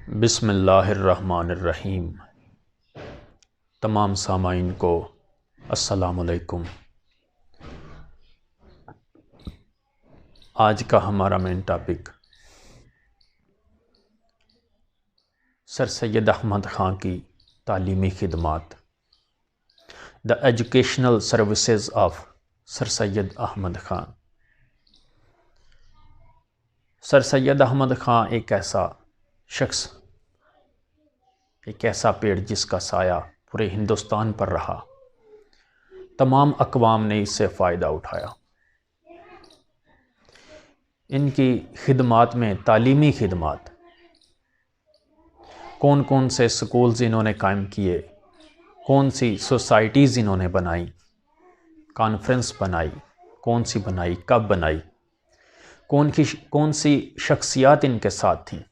بسم اللہ الرحمن الرحیم۔ تمام سامعین کو السلام علیکم۔ آج کا ہمارا مین ٹاپک سر سید احمد خان کی تعلیمی خدمات، دا ایجوکیشنل سروسز آف سر سید احمد خان۔ سر سید احمد خان ایک ایسا شخص، ایک ایسا پیڑ جس کا سایہ پورے ہندوستان پر رہا، تمام اقوام نے اس سے فائدہ اٹھایا۔ ان کی خدمات میں تعلیمی خدمات، کون کون سے سکولز انہوں نے قائم کیے، کون سی سوسائٹیز انہوں نے بنائی، کانفرنس بنائی، کون سی بنائی، کب بنائی، کون سی شخصیات ان کے ساتھ تھیں،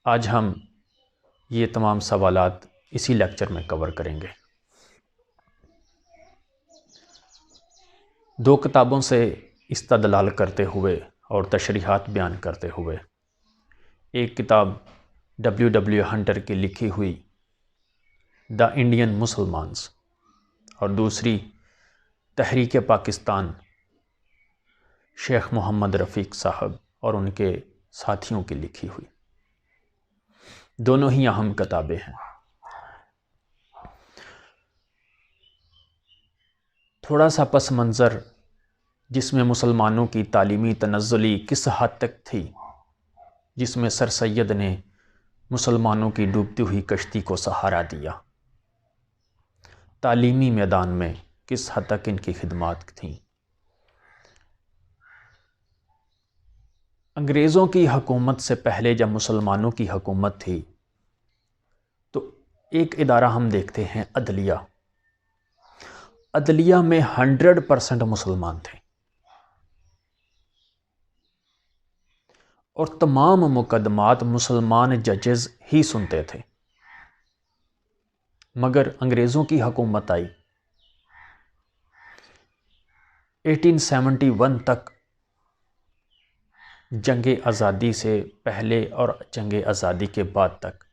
آج ہم یہ تمام سوالات اسی لیکچر میں کور کریں گے۔ دو کتابوں سے استدلال کرتے ہوئے اور تشریحات بیان کرتے ہوئے، ایک کتاب ڈبلیو ہنٹر کی لکھی ہوئی دا انڈین مسلمانز، اور دوسری تحریک پاکستان شیخ محمد رفیق صاحب اور ان کے ساتھیوں کی لکھی ہوئی، دونوں ہی اہم کتابیں ہیں۔ تھوڑا سا پس منظر جس میں مسلمانوں کی تعلیمی تنزلی کس حد تک تھی، جس میں سر سید نے مسلمانوں کی ڈوبتی ہوئی کشتی کو سہارا دیا، تعلیمی میدان میں کس حد تک ان کی خدمات تھیں۔ انگریزوں کی حکومت سے پہلے جب مسلمانوں کی حکومت تھی تو ایک ادارہ ہم دیکھتے ہیں، عدلیہ۔ عدلیہ میں 100% مسلمان تھے اور تمام مقدمات مسلمان ججز ہی سنتے تھے۔ مگر انگریزوں کی حکومت آئی 1871 تک، جنگ آزادی سے پہلے اور جنگ آزادی کے بعد تک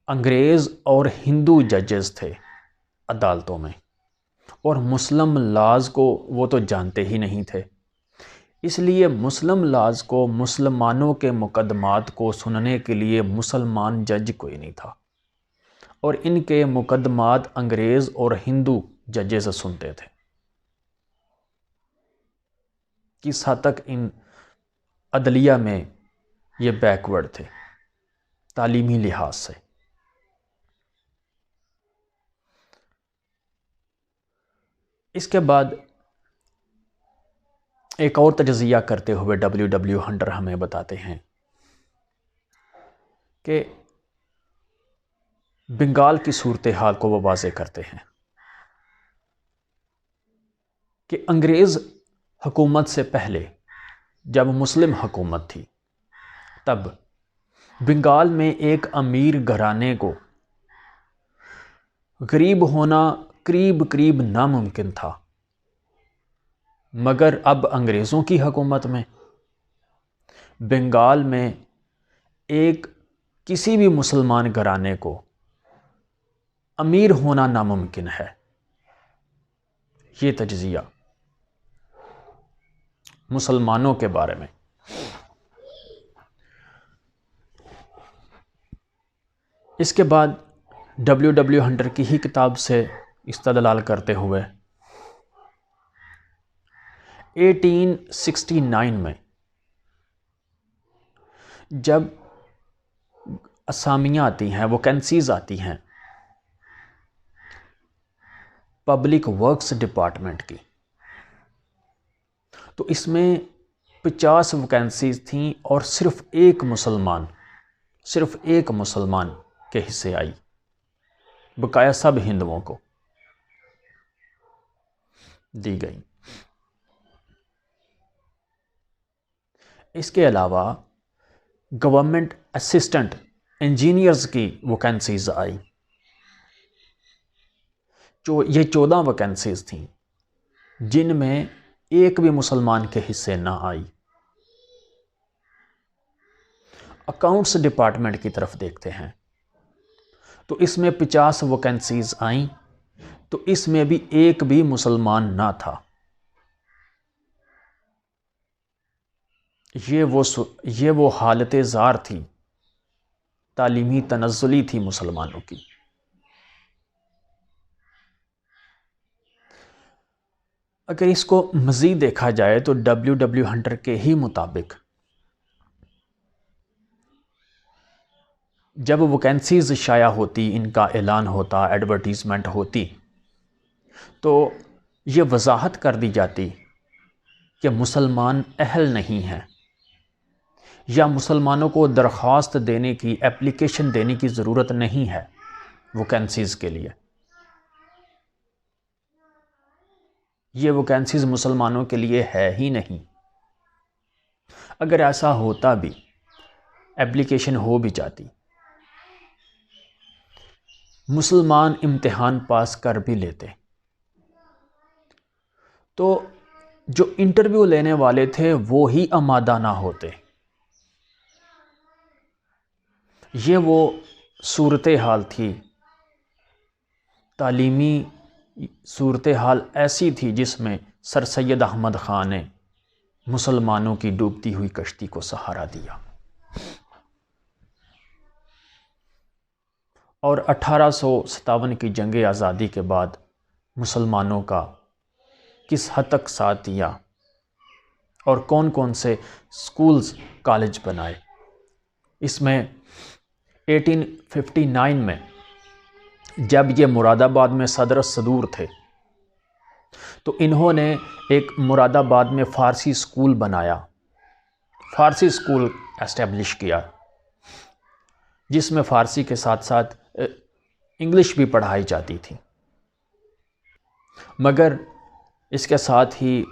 انگریز اور ہندو ججز تھے عدالتوں میں، اور مسلم لاز کو وہ تو جانتے ہی نہیں تھے۔ اس لیے مسلم لاز کو، مسلمانوں کے مقدمات کو سننے کے لیے مسلمان جج کوئی نہیں تھا، اور ان کے مقدمات انگریز اور ہندو ججز سنتے تھے۔ کس حد تک ان عدلیہ میں یہ بیکورڈ تھے تعلیمی لحاظ سے۔ اس کے بعد ایک اور تجزیہ کرتے ہوئے ڈبلیو ہنٹر ہمیں بتاتے ہیں کہ بنگال کی صورتحال کو وہ واضح کرتے ہیں کہ انگریز حکومت سے پہلے جب مسلم حکومت تھی، تب بنگال میں ایک امیر گھرانے کو غریب ہونا قریب ناممکن تھا، مگر اب انگریزوں کی حکومت میں بنگال میں ایک کسی بھی مسلمان گھرانے کو امیر ہونا ناممکن ہے۔ یہ تجزیہ مسلمانوں کے بارے میں۔ اس کے بعد ڈبلیو ہنٹر کی ہی کتاب سے استدلال کرتے ہوئے 1869 میں جب اسامیاں آتی ہیں، ویکنسیز آتی ہیں پبلک ورکس ڈپارٹمنٹ کی، تو اس میں 50 ویکنسیز تھیں اور صرف ایک مسلمان کے حصے آئی، بقایا سب ہندوؤں کو دی گئی۔ اس کے علاوہ گورنمنٹ اسسٹنٹ انجینئرز کی ویکنسیز آئی، یہ 14 ویکنسیز تھیں جن میں ایک بھی مسلمان کے حصے نہ آئی۔ اکاؤنٹس ڈپارٹمنٹ کی طرف دیکھتے ہیں تو اس میں 50 ویکنسیز آئیں تو اس میں بھی ایک بھی مسلمان نہ تھا۔ یہ وہ حالت زار تھی، تعلیمی تنزلی تھی مسلمانوں کی۔ اگر اس کو مزید دیکھا جائے تو ڈبلیو ہنٹر کے ہی مطابق جب ویکنسیز شائع ہوتی، ان کا اعلان ہوتا، ایڈورٹیزمنٹ ہوتی، تو یہ وضاحت کر دی جاتی کہ مسلمان اہل نہیں ہیں یا مسلمانوں کو درخواست دینے کی، اپلیکیشن دینے کی ضرورت نہیں ہے ویکنسیز کے لیے۔ یہ ویکنسیز مسلمانوں کے لیے ہے ہی نہیں۔ اگر ایسا ہوتا بھی، اپلیکیشن ہو بھی جاتی، مسلمان امتحان پاس کر بھی لیتے، تو جو انٹرویو لینے والے تھے وہ ہی آمادہ نہ ہوتے۔ یہ وہ صورتحال تھی، تعلیمی صورتحال ایسی تھی جس میں سر سید احمد خان نے مسلمانوں کی ڈوبتی ہوئی کشتی کو سہارا دیا، اور 1857 کی جنگ آزادی کے بعد مسلمانوں کا کس حد تک ساتھ دیا اور کون کون سے سکولز، کالج بنائے۔ اس میں 1859 میں جب یہ مراد آباد میں صدر صدور تھے تو انہوں نے ایک مراد آباد میں فارسی سکول بنایا، فارسی سکول اسٹیبلش کیا، جس میں فارسی کے ساتھ ساتھ انگلش بھی پڑھائی جاتی تھی۔ مگر اس کے ساتھ ہی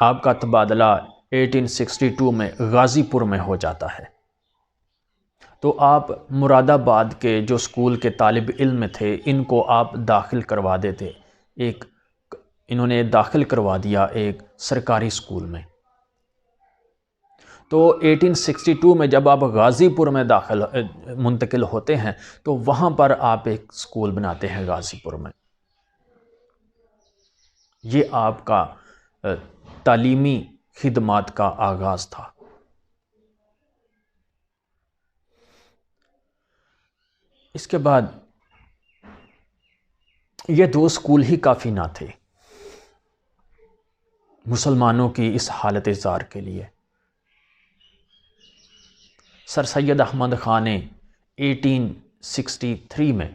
آپ کا تبادلہ 1862 میں غازی پور میں ہو جاتا ہے، تو آپ مراد آباد کے جو سکول کے طالب علم تھے ان کو آپ داخل کروا دیتے، انہوں نے داخل کروا دیا ایک سرکاری سکول میں۔ تو 1862 میں جب آپ غازی پور میں منتقل ہوتے ہیں تو وہاں پر آپ ایک سکول بناتے ہیں غازی پور میں۔ یہ آپ کا تعلیمی خدمات کا آغاز تھا۔ اس کے بعد یہ 2 سکول ہی کافی نہ تھے مسلمانوں کی اس حالت زار کے لیے۔ سر سید احمد خان نے 1863 میں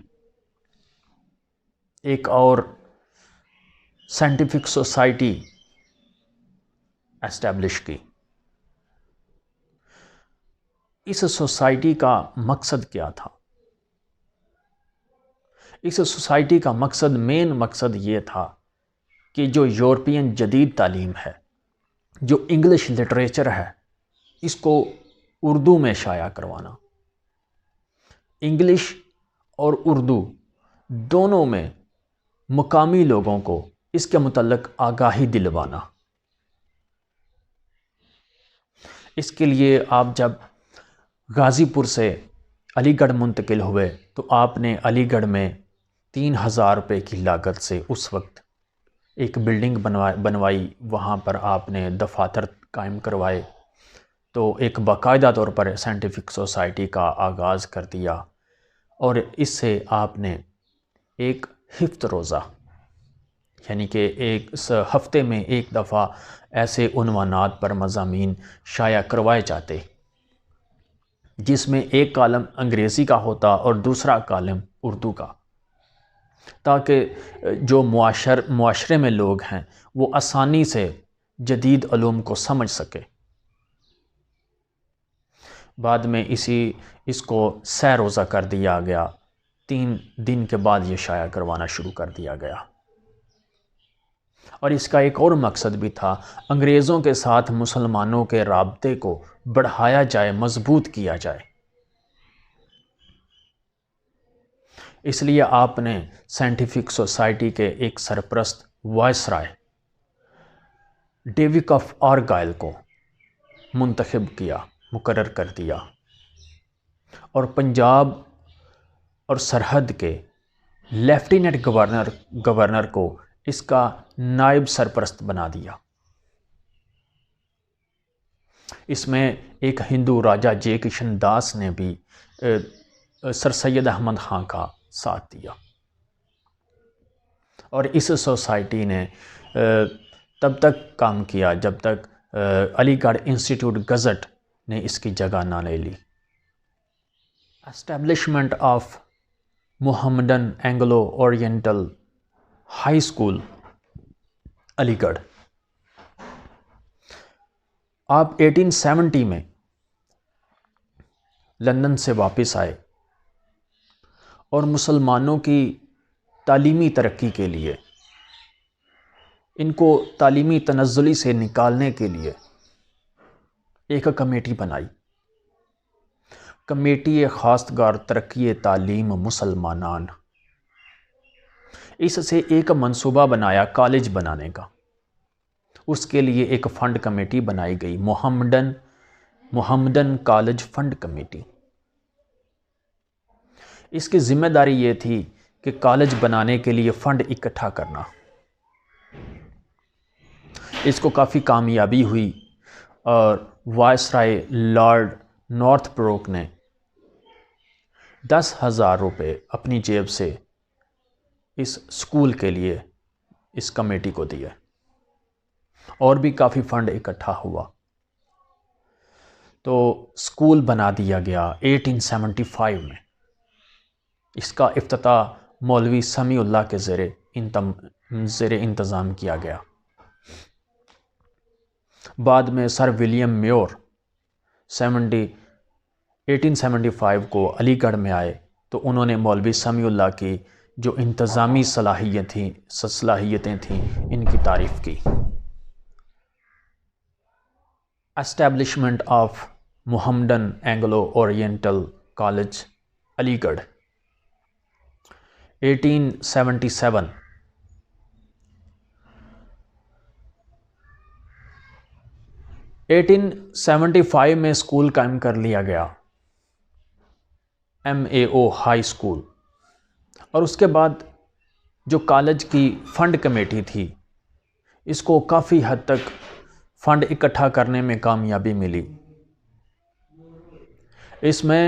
ایک اور سائنٹیفک سوسائٹی اسٹیبلش کی۔ اس سوسائٹی کا مقصد کیا تھا؟ اس سوسائٹی کا مین مقصد یہ تھا کہ جو یورپین جدید تعلیم ہے، جو انگلش لٹریچر ہے، اس کو اردو میں شائع کروانا، انگلش اور اردو دونوں میں مقامی لوگوں کو اس کے متعلق آگاہی دلوانا۔ اس کے لیے آپ جب غازی پور سے علی گڑھ منتقل ہوئے تو آپ نے علی گڑھ میں 3000 روپے کی لاگت سے اس وقت ایک بلڈنگ بنوائی، وہاں پر آپ نے دفاتر قائم کروائے، تو ایک باقاعدہ طور پر سائنٹیفک سوسائٹی کا آغاز کر دیا، اور اس سے آپ نے ایک ہفت روزہ، یعنی کہ ایک ہفتے میں ایک دفعہ ایسے عنوانات پر مضامین شائع کروائے جاتے جس میں ایک کالم انگریزی کا ہوتا اور دوسرا کالم اردو کا، تاکہ جو معاشرے میں لوگ ہیں وہ آسانی سے جدید علوم کو سمجھ سکے۔ بعد میں اس کو 100 روزہ کر دیا گیا، 3 دن کے بعد یہ شائع کروانا شروع کر دیا گیا۔ اور اس کا ایک اور مقصد بھی تھا، انگریزوں کے ساتھ مسلمانوں کے رابطے کو بڑھایا جائے، مضبوط کیا جائے۔ اس لیے آپ نے سائنٹیفک سوسائٹی کے ایک سرپرست وائسرائے ڈیوک آف آرگائل کو منتخب کیا، مقرر کر دیا، اور پنجاب اور سرحد کے لیفٹیننٹ گورنر کو اس کا نائب سرپرست بنا دیا۔ اس میں ایک ہندو راجہ جے کشن داس نے بھی سر سید احمد خان کا ساتھ دیا، اور اس سوسائٹی نے تب تک کام کیا جب تک علی گڑھ انسٹیٹیوٹ گزٹ نے اس کی جگہ نہ لے لی۔ Establishment of Mohammedan Anglo Oriental high school Aligarh. آپ 1870 میں لندن سے واپس آئے اور مسلمانوں کی تعلیمی ترقی کے لیے، ان کو تعلیمی تنزلی سے نکالنے کے لیے ایک کمیٹی بنائی، کمیٹی خواستگار ترقی تعلیم مسلمانان۔ اس سے ایک منصوبہ بنایا کالج بنانے کا۔ اس کے لیے ایک فنڈ کمیٹی بنائی گئی، محمدن کالج فنڈ کمیٹی۔ اس کی ذمہ داری یہ تھی کہ کالج بنانے کے لیے فنڈ اکٹھا کرنا۔ اس کو کافی کامیابی ہوئی، اور وائسرائے لارڈ نارتھ بروک نے 10,000 روپے اپنی جیب سے اس اسکول کے لیے اس کمیٹی کو دیے، اور بھی کافی فنڈ اکٹھا ہوا تو اسکول بنا دیا گیا 1875 میں۔ اس کا افتتاح مولوی سمیع اللہ کے زیر انتظام کیا گیا۔ بعد میں سر ولیم میور 1875 کو علی گڑھ میں آئے تو انہوں نے مولوی سمیع اللہ کی جو انتظامی صلاحیتیں تھیں ان کی تعریف کی۔ Establishment of Mohammedan Anglo Oriental college Aligarh 1877۔ 1875 میں اسکول قائم کر لیا گیا، MAO ہائی اسکول، اور اس کے بعد جو کالج کی فنڈ کمیٹی تھی اس کو کافی حد تک فنڈ اکٹھا کرنے میں کامیابی ملی۔ اس میں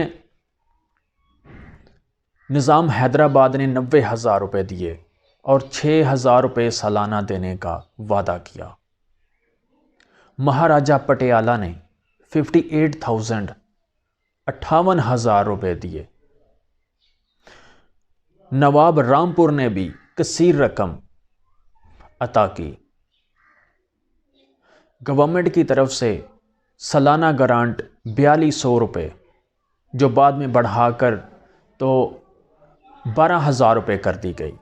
نظام حیدرآباد نے 90,000 روپے دیے اور 6,000 روپے سالانہ دینے کا وعدہ کیا۔ مہاراجہ پٹیالہ نے 58,000 58,000 روپے دیے۔ نواب رامپور نے بھی کثیر رقم عطا کی۔ گورنمنٹ کی طرف سے سالانہ گرانٹ 4,200 روپے، جو بعد میں بڑھا کر تو 12,000 روپے کر دی گئی۔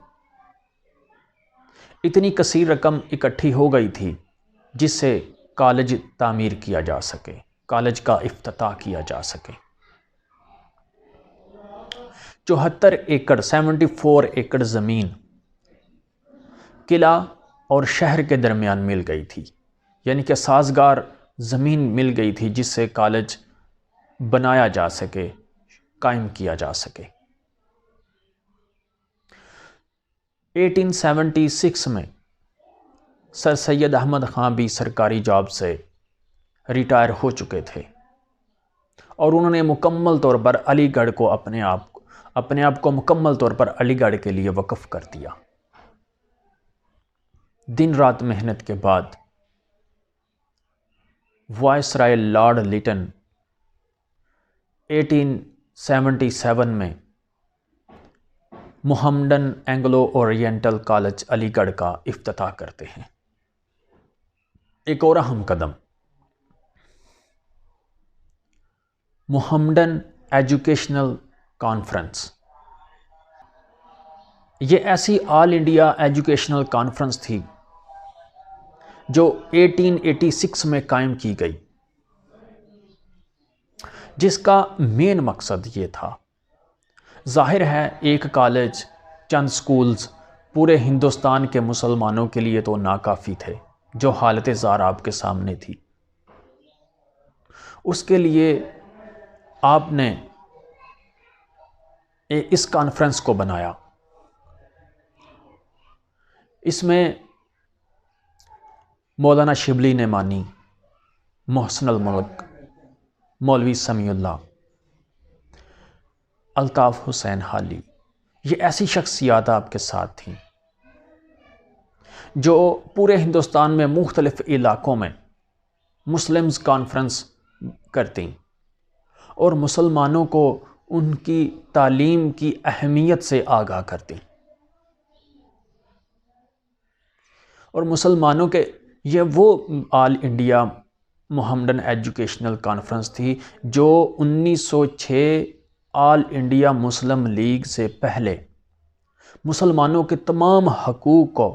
اتنی کثیر رقم اکٹھی ہو گئی تھی جس سے کالج تعمیر کیا جا سکے، کالج کا افتتاح کیا جا سکے۔ 74 ایکڑ زمین قلعہ اور شہر کے درمیان مل گئی تھی، یعنی کہ سازگار زمین مل گئی تھی جس سے کالج بنایا جا سکے، قائم کیا جا سکے۔ 1876 میں سر سید احمد خان بھی سرکاری جاب سے ریٹائر ہو چکے تھے، اور انہوں نے مکمل طور پر علی گڑھ کو اپنے آپ کو مکمل طور پر علی گڑھ کے لیے وقف کر دیا۔ دن رات محنت کے بعد وائسرائے لارڈ لیٹن 1877 میں محمدن اینگلو اورینٹل کالج علی گڑھ کا افتتاح کرتے ہیں۔ ایک اور اہم قدم، محمدن ایجوکیشنل کانفرنس۔ یہ ایسی آل انڈیا ایجوکیشنل کانفرنس تھی جو 1886 میں قائم کی گئی، جس کا مین مقصد یہ تھا، ظاہر ہے ایک کالج، چند سکولز پورے ہندوستان کے مسلمانوں کے لیے تو ناکافی تھے، جو حالت زار آپ کے سامنے تھی۔ اس کے لیے آپ نے اس کانفرنس کو بنایا۔ اس میں مولانا شبلی نعمانی، محسن الملک، مولوی سمیع اللہ، الطاف حسین حالی، یہ ایسی شخصیات آپ کے ساتھ تھیں جو پورے ہندوستان میں مختلف علاقوں میں مسلمز کانفرنس کرتیں اور مسلمانوں کو ان کی تعلیم کی اہمیت سے آگاہ کرتیں، اور مسلمانوں کے یہ وہ آل انڈیا محمدن ایجوکیشنل کانفرنس تھی جو 1906 آل انڈیا مسلم لیگ سے پہلے مسلمانوں کے تمام حقوق کو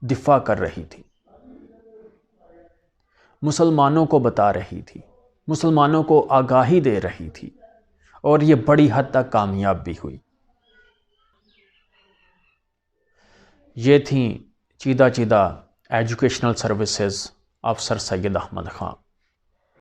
دفاع کر رہی تھی، مسلمانوں کو بتا رہی تھی، مسلمانوں کو آگاہی دے رہی تھی، اور یہ بڑی حد تک کامیاب بھی ہوئی۔ یہ تھیں چیدہ ایجوکیشنل سروسز افسر سید احمد خان۔